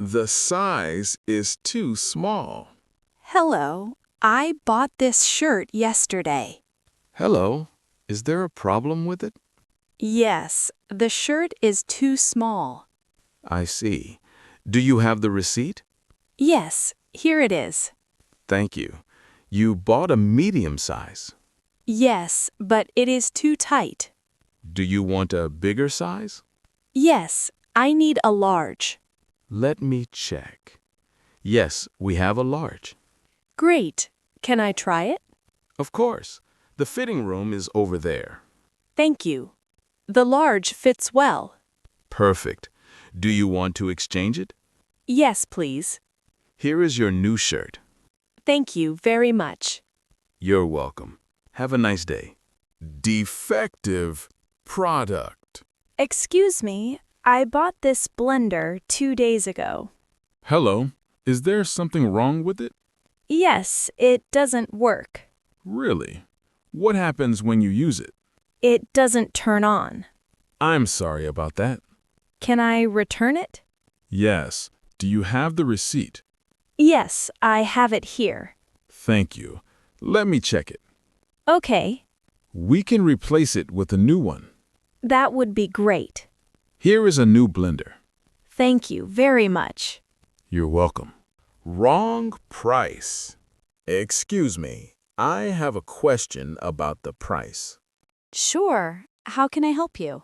The size is too small. Hello, I bought this shirt yesterday. Hello, is there a problem with it? Yes, the shirt is too small. I see. Do you have the receipt? Yes, here it is. Thank you. You bought a medium size. Yes, but it is too tight. Do you want a bigger size? Yes, I need a large. Let me check. Yes, we have a large. Great. Can I try it? Of course. The fitting room is over there. Thank you. The large fits well. Perfect. Do you want to exchange it? Yes, please. Here is your new shirt. Thank you very much. You're welcome. Have a nice day. Defective product. Excuse me, I bought this blender 2 days ago. Hello. Is there something wrong with it? Yes, it doesn't work. Really? What happens when you use it? It doesn't turn on. I'm sorry about that. Can I return it? Yes. Do you have the receipt? Yes, I have it here. Thank you. Let me check it. Okay, We can replace it with a new one. that would be great. Here is a new blender. Thank you very much. You're welcome. Wrong price. Excuse me, I have a question about the price. Sure, how can I help you?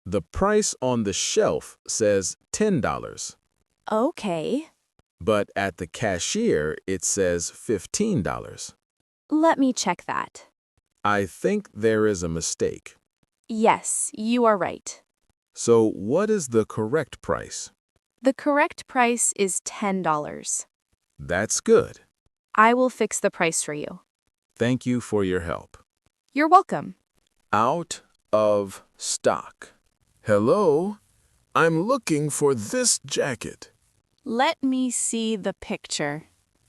The price on the shelf says $10, Okay, but at the cashier it says $15. let me check that. I think there is a mistake. Yes, you are right. So what is the correct price? The correct price is $10. That's good. I will fix the price for you. Thank you for your help. You're welcome. Out of stock. Hello? I'm looking for this jacket. Let me see the picture.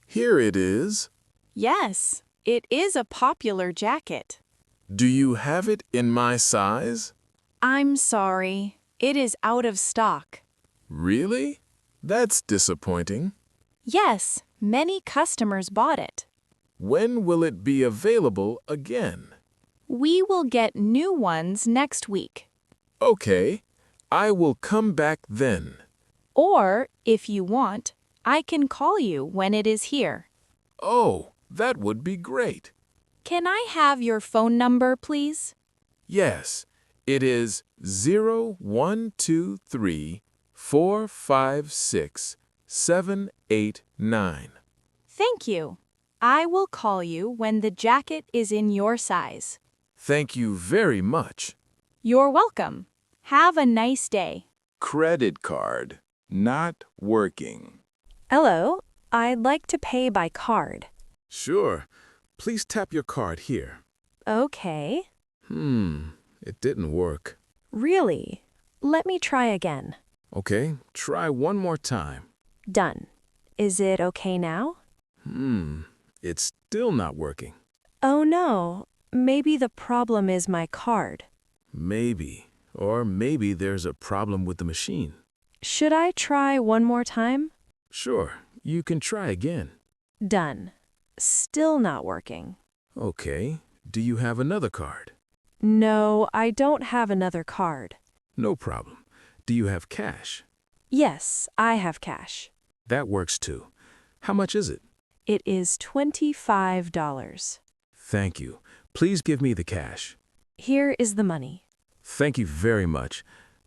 Here it is. Yes, it is a popular jacket. Do you have it in my size? I'm sorry, it is out of stock. Really? That's disappointing. Yes, many customers bought it. When will it be available again? We will get new ones next week. Okay, I will come back then. Or, if you want, I can call you when it is here. Oh, that would be great. Can I have your phone number, please? Yes, it is 0123456789. Thank you. I will call you when the jacket is in your size. Thank you very much. You're welcome. Have a nice day. Credit card not working. Hello, I'd like to pay by card. Sure. Please tap your card here. Okay. It didn't work. Really? Let me try again. Okay, try one more time. Done. Is it okay now? It's still not working. Oh no, maybe the problem is my card. Maybe. Or maybe there's a problem with the machine. Should I try one more time? Sure, you can try again. Done. Still not working. Okay, do you have another card? No, I don't have another card. No problem. Do you have cash? Yes, I have cash. That works too. How much is it? It is $25. Thank you. Please give me the cash. Here is the money. Thank you very much.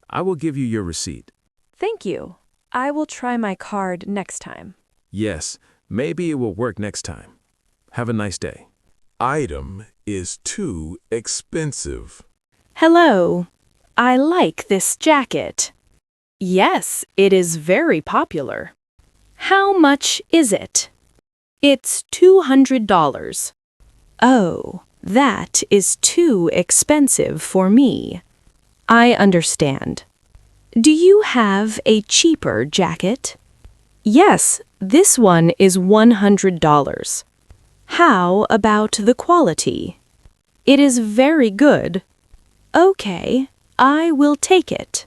I will give you your receipt. Thank you. I will try my card next time. Yes, maybe it will work next time. Have a nice day. Item is too expensive. Hello. I like this jacket. Yes, it is very popular. How much is it? It's $200. Oh, that is too expensive for me. I understand. Do you have a cheaper jacket? Yes, this one is $100. How about the quality? It is very good. Okay, I will take it.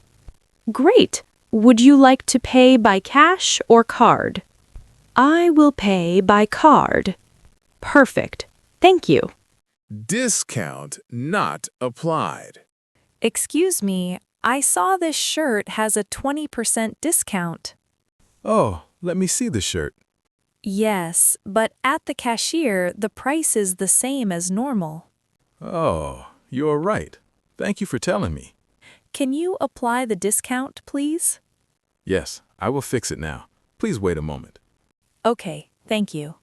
Great. Would you like to pay by cash or card? I will pay by card. Perfect. Thank you. Discount not applied. Excuse me, I saw this shirt has a 20% discount. Oh, let me see the shirt. Yes, but at the cashier, the price is the same as normal. Oh, you're right. Thank you for telling me. Can you apply the discount, please? Yes, I will fix it now. Please wait a moment. Okay, thank you.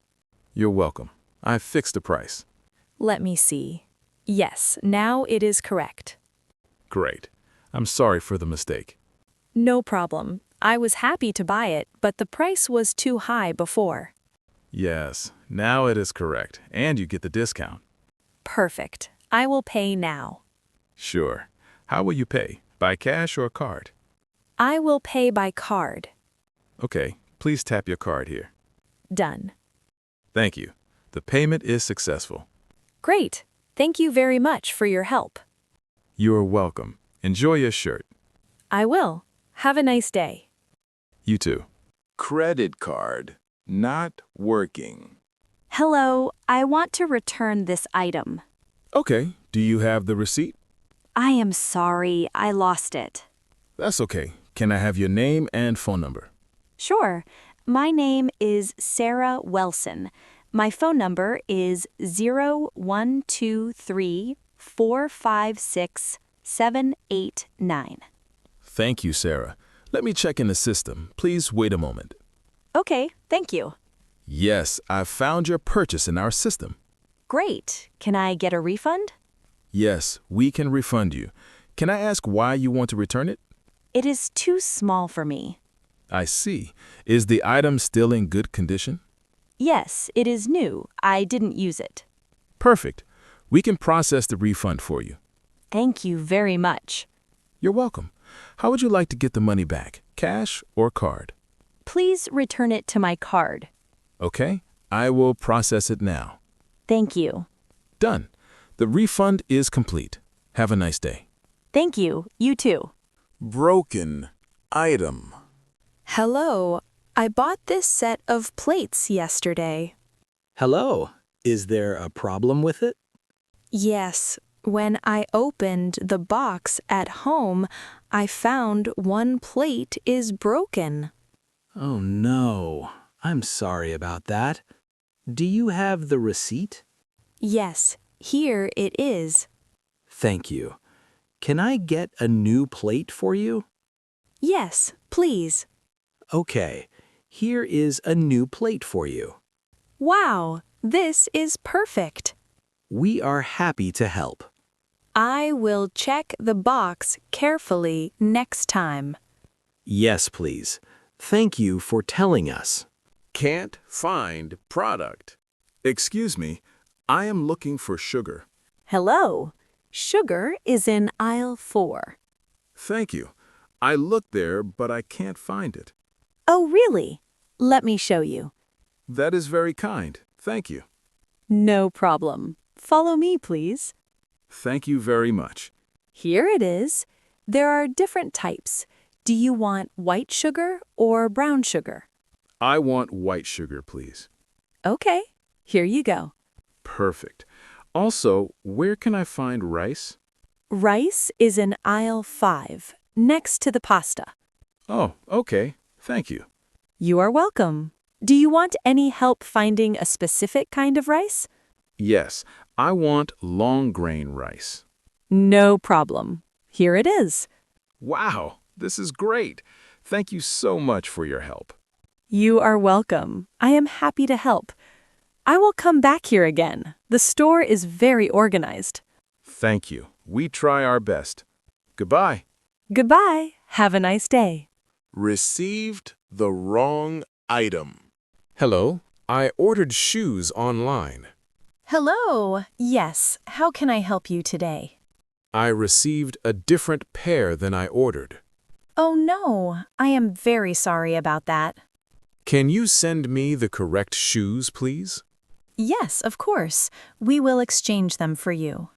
You're welcome. I've fixed the price. Let me see. Yes, now it is correct. Great. I'm sorry for the mistake. No problem. I was happy to buy it, but the price was too high before. Yes, now it is correct, and you get the discount. Perfect. I will pay now. Sure. How will you pay? By cash or card? I will pay by card. Okay, please tap your card here. Done. Thank you. The payment is successful. Great. Thank you very much for your help. You are welcome. Enjoy your shirt. I will. Have a nice day. You too. Credit card not working. Hello, I want to return this item. Okay, do you have the receipt? I am sorry, I lost it. That's okay. Can I have your name and phone number? Sure. My name is Sarah Welson. My phone number is 0123456789. Thank you, Sarah. Let me check in the system. Please wait a moment. Okay, thank you. Yes, I've found your purchase in our system. Great. Can I get a refund? Yes, we can refund you. Can I ask why you want to return it? It is too small for me. I see. Is the item still in good condition? Yes, it is new. I didn't use it. Perfect. We can process the refund for you. Thank you very much. You're welcome. How would you like to get the money back, cash or card? Please return it to my card. Okay, I will process it now. Thank you. Done. The refund is complete. Have a nice day. Thank you. You too. Broken item. Hello. I bought this set of plates yesterday. Hello. Is there a problem with it? Yes. When I opened the box at home, I found one plate is broken. Oh no. I'm sorry about that. Do you have the receipt? Yes, here it is. Thank you. Can I get a new plate for you? Yes, please. Okay. Here is a new plate for you. Wow, this is perfect. We are happy to help. I will check the box carefully next time. Yes, please. Thank you for telling us. Can't find product. Excuse me, I am looking for sugar. Hello. Sugar is in aisle 4. Thank you. I looked there, but I can't find it. Oh, really? Let me show you. That is very kind. Thank you. No problem. Follow me, please. Thank you very much. Here it is. There are different types. Do you want white sugar or brown sugar? I want white sugar, please. Okay, here you go. Perfect. Also, where can I find rice? Rice is in aisle 5, next to the pasta. Oh, okay. Thank you. You are welcome. Do you want any help finding a specific kind of rice? Yes, I want long grain rice. No problem. Here it is. Wow, this is great. Thank you so much for your help. You are welcome. I am happy to help. I will come back here again. The store is very organized. Thank you. We try our best. Goodbye. Goodbye. Have a nice day. Received the wrong item. Hello, I ordered shoes online. Hello. Yes, how can I help you today? I received a different pair than I ordered. Oh no, I am very sorry about that. Can you send me the correct shoes, please? Yes, of course. We will exchange them for you.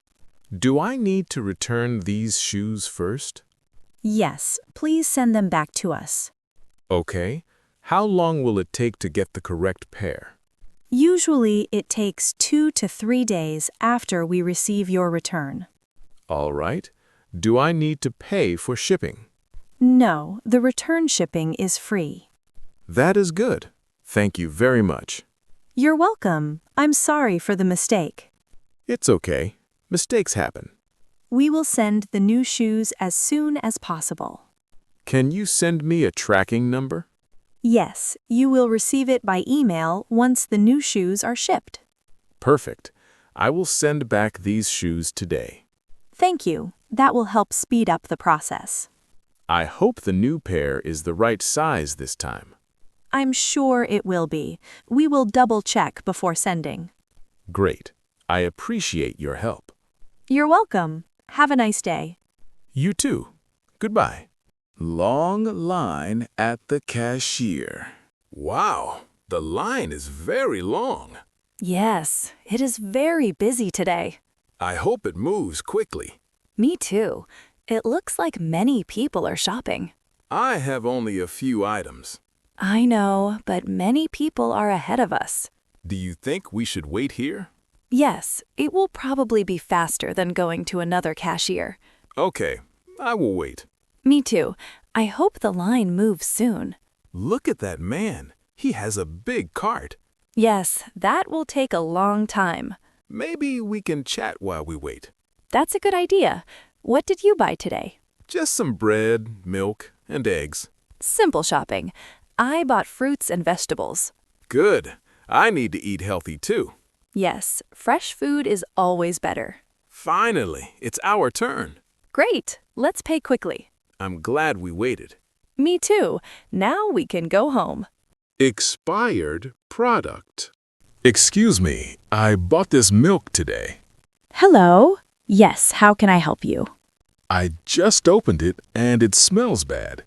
Do I need to return these shoes first? Yes, please send them back to us. Okay. How long will it take to get the correct pair? Usually, it takes 2 to 3 days after we receive your return. All right. Do I need to pay for shipping? No, the return shipping is free. That is good. Thank you very much. You're welcome. I'm sorry for the mistake. It's okay. Mistakes happen. We will send the new shoes as soon as possible. Can you send me a tracking number? Yes, you will receive it by email once the new shoes are shipped. Perfect. I will send back these shoes today. Thank you. That will help speed up the process. I hope the new pair is the right size this time. I'm sure it will be. We will double-check before sending. Great. I appreciate your help. You're welcome. Have a nice day. You too. Goodbye. Long line at the cashier. Wow, the line is very long. Yes, it is very busy today. I hope it moves quickly. Me too. It looks like many people are shopping. I have only a few items. I know, but many people are ahead of us. Do you think we should wait here? Yes, it will probably be faster than going to another cashier. Okay, I will wait. Me too. I hope the line moves soon. Look at that man. He has a big cart. Yes, that will take a long time. Maybe we can chat while we wait. That's a good idea. What did you buy today? Just some bread, milk, and eggs. Simple shopping. I bought fruits and vegetables. Good. I need to eat healthy too. Yes, fresh food is always better. Finally, it's our turn. Great. Let's pay quickly. I'm glad we waited. Me too. Now we can go home. Expired product. Excuse me, I bought this milk today. Hello. Yes, how can I help you? I just opened it and it smells bad.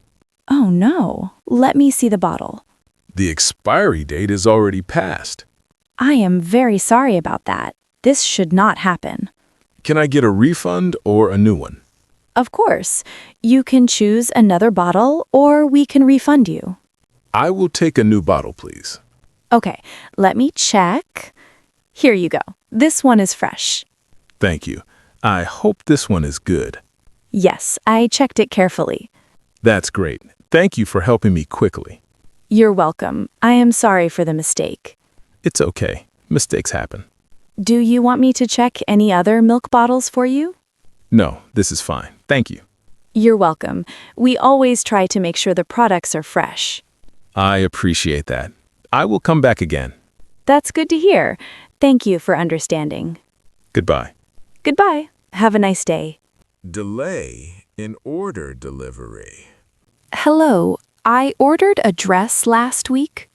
Oh no. Let me see the bottle. The expiry date is already passed. I am very sorry about that. This should not happen. Can I get a refund or a new one? Of course. You can choose another bottle or we can refund you. I will take a new bottle, please. Okay, let me check. Here you go. This one is fresh. Thank you. I hope this one is good. Yes, I checked it carefully. That's great. Thank you for helping me quickly. You're welcome. I am sorry for the mistake. It's okay. Mistakes happen. Do you want me to check any other milk bottles for you? No, this is fine. Thank you. You're welcome. We always try to make sure the products are fresh. I appreciate that. I will come back again. That's good to hear. Thank you for understanding. Goodbye. Goodbye. Have a nice day. Delay in order delivery. Hello. I ordered a dress last week.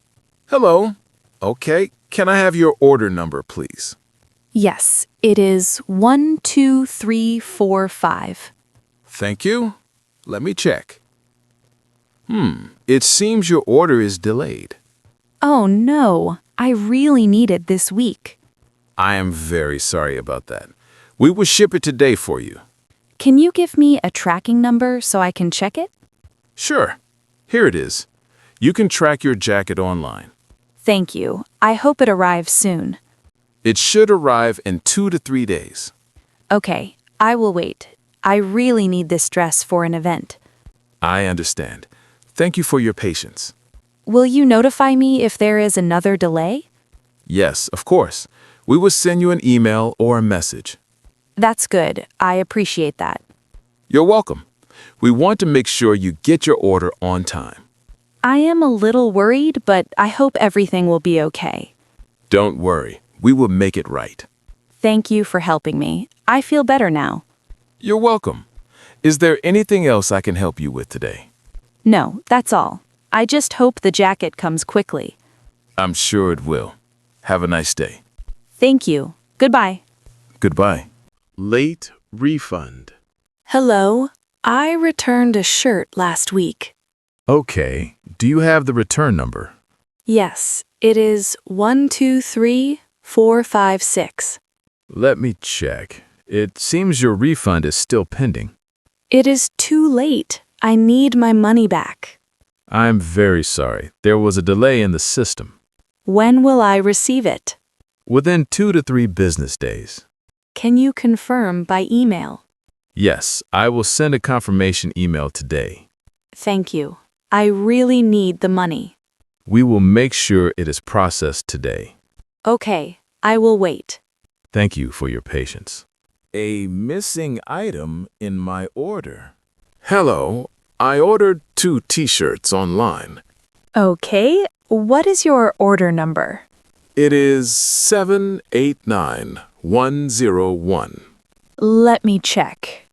Hello. Okay, can I have your order number, please? Yes, it is 12345. Thank you. Let me check. It seems your order is delayed. Oh no, I really need it this week. I am very sorry about that. We will ship it today for you. Can you give me a tracking number so I can check it? Sure. Here it is. You can track your jacket online. Thank you. I hope it arrives soon. It should arrive in 2 to 3 days. Okay, I will wait. I really need this dress for an event. I understand. Thank you for your patience. Will you notify me if there is another delay? Yes, of course. We will send you an email or a message. That's good. I appreciate that. You're welcome. We want to make sure you get your order on time. I am a little worried, but I hope everything will be okay. Don't worry. We will make it right. Thank you for helping me. I feel better now. You're welcome. Is there anything else I can help you with today? No, that's all. I just hope the jacket comes quickly. I'm sure it will. Have a nice day. Thank you. Goodbye. Goodbye. Late refund. Hello. I returned a shirt last week. Okay. Do you have the return number? Yes, it is 123456. Let me check. It seems your refund is still pending. It is too late. I need my money back. I'm very sorry. There was a delay in the system. When will I receive it? Within 2 to 3 business days. Can you confirm by email? Yes, I will send a confirmation email today. Thank you. I really need the money. We will make sure it is processed today. Okay, I will wait. Thank you for your patience. A missing item in my order. Hello, I ordered 2 t-shirts online. Okay, what is your order number? It is 789101. Let me check.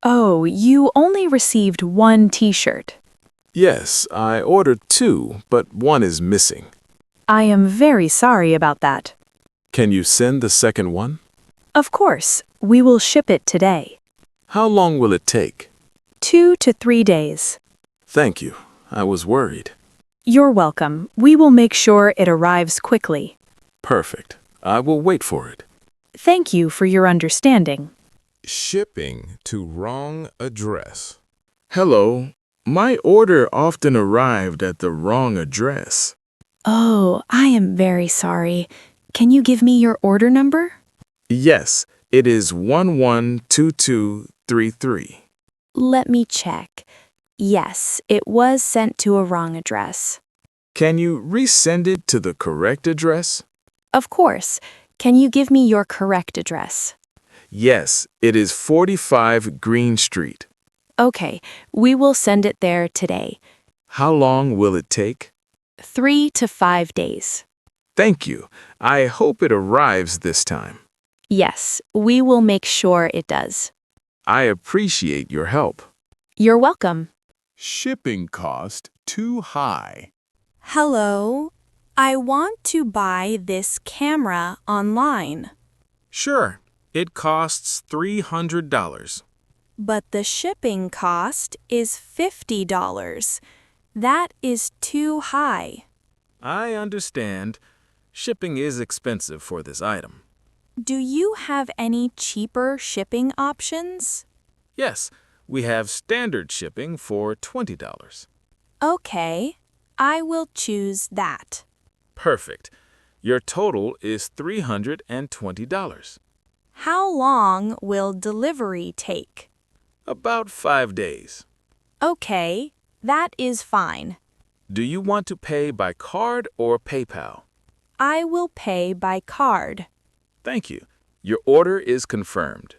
Oh, you only received one t-shirt. Yes, I ordered 2, but 1 is missing. I am very sorry about that. Can you send the second one? Of course, we will ship it today. How long will it take? 2 to 3 days. Thank you. I was worried. You're welcome. We will make sure it arrives quickly. Perfect. I will wait for it. Thank you for your understanding. Shipping to wrong address. Hello. My order often arrived at the wrong address. Oh, I am very sorry. Can you give me your order number? Yes, it is 112233. Let me check. Yes, it was sent to a wrong address. Can you resend it to the correct address? Of course. Can you give me your correct address? Yes, it is 45 Green Street. Okay, we will send it there today. How long will it take? 3 to 5 days. Thank you. I hope it arrives this time. Yes, we will make sure it does. I appreciate your help. You're welcome. Shipping cost too high. Hello, I want to buy this camera online, Sure, it costs $300. but the shipping cost is $50. That is too high. I understand. Shipping is expensive for this item. Do you have any cheaper shipping options? Yes, we have standard shipping for $20. Okay, I will choose that. Perfect. Your total is $320. How long will delivery take? About 5 days. Okay, that is fine. Do you want to pay by card or PayPal? I will pay by card. Thank you. Your order is confirmed.